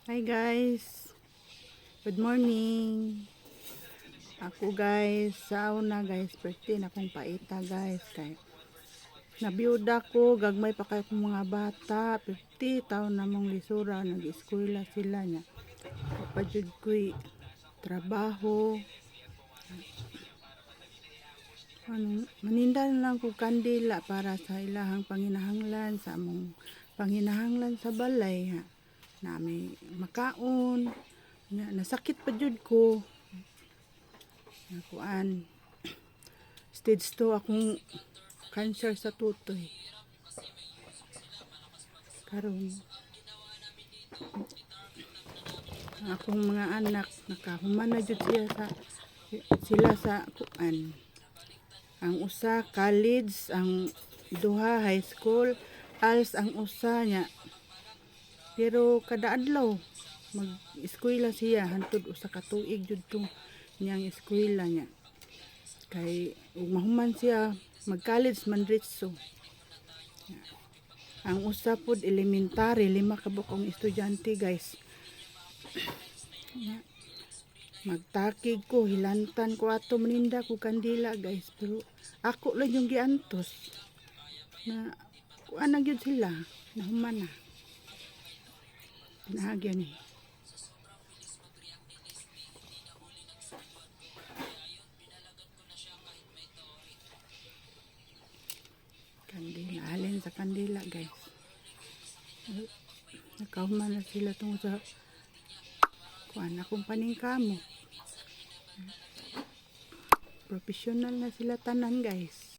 Hi guys, good morning. Ako guys, sa una guys, birthday na akong paita guys. Kay nabiyuda ko, gagmay pa kayo kong mga bata. 50 taon na mong lisura, nag-eskwela sila niya. Papadyod ko'y trabaho. Maninda na lang ko kandila para sa ilahang panginahanglan, sa among panginahanglan sa balay ha. Na may makaon, nasakit pa jud ko. Nakuan stage 2 akong cancer sa tutoy. Karon akong mga anak nakahuman na jud sila sa kuan. Ang usa college, ang duha high school, als ang usa nya. Pero kada adlaw mag-eskwela siya hantod usa ka tuig jud to niyang eskwela niya. Kay ug mahuman siya mag-college man diretso. Ang usa pod elementary, 5 ka bukong estudyante guys. Magtakig ko, hilantan ko ato maninda ko kandila guys, pero ako lang yung giantos na kuan na gyud sila nahuman na. Pinahagyan ni. Kandila, alin sa kandila guys. Nakahuman na sila tungkol sa kuan akong paningkamot. Professional na sila tanan guys.